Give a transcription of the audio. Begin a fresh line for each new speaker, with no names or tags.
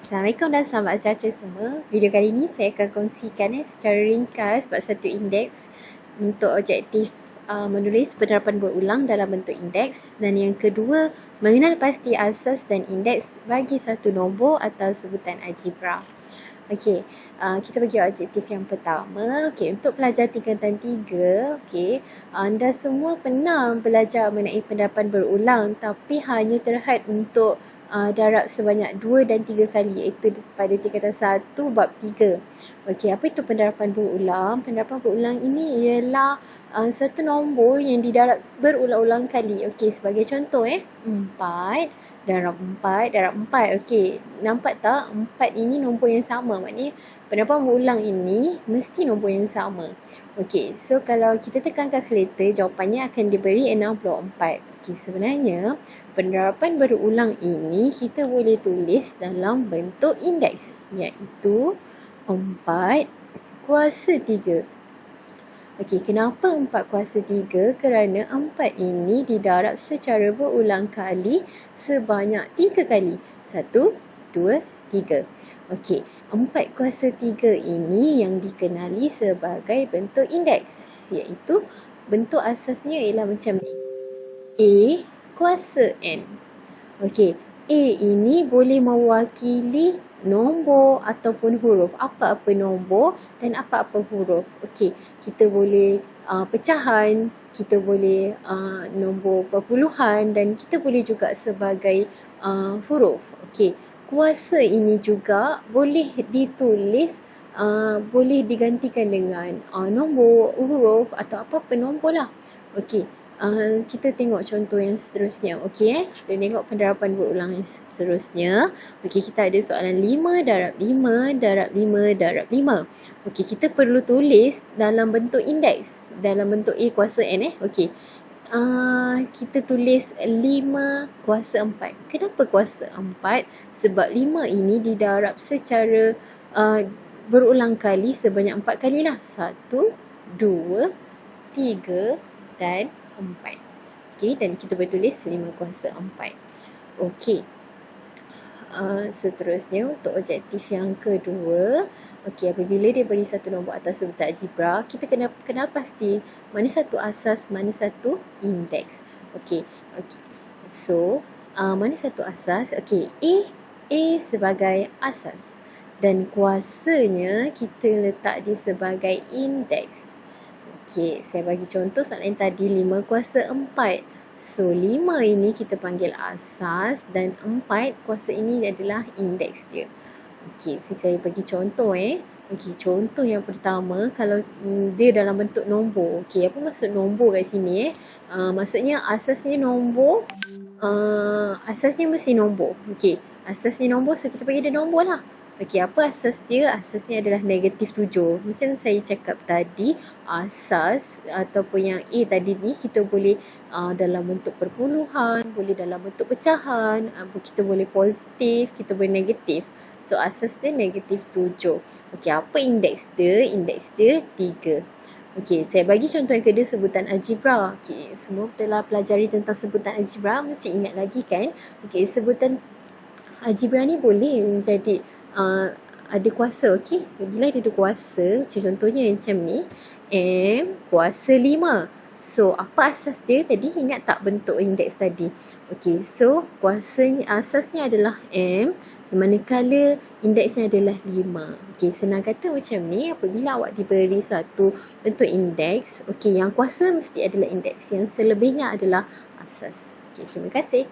Assalamualaikum dan selamat sejahtera semua. Video kali ini saya akan kongsikan secara ringkas bab satu indeks untuk objektif menulis penerapan berulang dalam bentuk indeks, dan yang kedua mengenal pasti asas dan indeks bagi suatu nombor atau sebutan algebra. Okey, kita bagi objektif yang pertama. Okey, untuk pelajar tingkatan 3, okey, anda semua pernah belajar mengenai penerapan berulang tapi hanya terhad untuk darab sebanyak 2 dan 3 kali, iaitu pada tingkatan 1 bab 3. Okey, apa itu penerapan berulang? Penerapan berulang ini ialah suatu nombor yang didarab berulang-ulang kali. Okey, sebagai contoh 4 darab 4 darab 4. Okey, nampak tak? 4 ini nombor yang sama. Maknanya penerapan berulang ini mesti nombor yang sama. Okey, so kalau kita tekan kalkulator, jawapannya akan diberi 64. Okey, sebenarnya penerapan berulang ini kita boleh tulis dalam bentuk indeks, iaitu 4 kuasa 3. Okey, kenapa 4 kuasa 3? Kerana 4 ini didarab secara berulang kali sebanyak 3 kali. 1, 2, 3. Okey, 4 kuasa 3 ini yang dikenali sebagai bentuk indeks, iaitu bentuk asasnya ialah macam ni. A kuasa N. Okey, A ini boleh mewakili nombor ataupun huruf. Apa-apa nombor dan apa-apa huruf. Okey, kita boleh pecahan, kita boleh nombor perpuluhan, dan kita boleh juga sebagai huruf. Okey, kuasa ini juga boleh ditulis, boleh digantikan dengan nombor, huruf atau apa-apa nombor lah. Okey, kita tengok contoh yang seterusnya. Okey, kita tengok penerapan berulang yang seterusnya. Okey, kita ada soalan 5 darab 5 darab 5 darab 5. Okey, kita perlu tulis dalam bentuk indeks, dalam bentuk A kuasa N. Okey, kita tulis 5 kuasa 4. Kenapa kuasa 4? Sebab 5 ini didarab secara berulang kali sebanyak 4 kali lah. 1, 2, 3 dan 4. Okey, dan kita boleh tulis 5 kuasa 4. Okey, seterusnya untuk objektif yang kedua. Okey, apabila dia beri satu nombor atau sebutan algebra, kita kena kenal pasti mana satu asas, mana satu indeks. Okey, so mana satu asas? Okey, A sebagai asas dan kuasanya kita letak dia sebagai indeks. Okey, saya bagi contoh soalan tadi 5 kuasa 4. So 5 ini kita panggil asas dan 4 kuasa ini adalah indeks dia. Okey, saya bagi contoh Okey, contoh yang pertama, kalau dia dalam bentuk nombor. Okey, apa maksud nombor kat sini maksudnya asasnya nombor, asasnya mesti nombor. Okey, asasnya nombor, so kita bagi dia nombor lah. Okey, apa asas dia? Asasnya adalah negatif 7. Macam saya cakap tadi, asas ataupun yang A tadi ni kita boleh dalam bentuk perpuluhan, boleh dalam bentuk pecahan, kita boleh positif, kita boleh negatif. So asas dia negatif 7. Okey, apa indeks dia? Indeks dia 3. Okey, saya bagi contoh yang kedua, sebutan algebra. Okey, semua telah pelajari tentang sebutan algebra, mesti ingat lagi kan? Okey, sebutan algebra ni boleh menjadi ada kuasa. Okey, bila dia ada kuasa, contohnya macam ni, M kuasa 5. So apa asas dia tadi? Ingat tak bentuk indeks tadi? Okey, so kuasanya, asasnya adalah M, manakala indeksnya adalah 5. Okey, senang kata macam ni, apabila awak diberi satu bentuk indeks, okey, yang kuasa mesti adalah indeks, yang selebihnya adalah asas. Okey, terima kasih.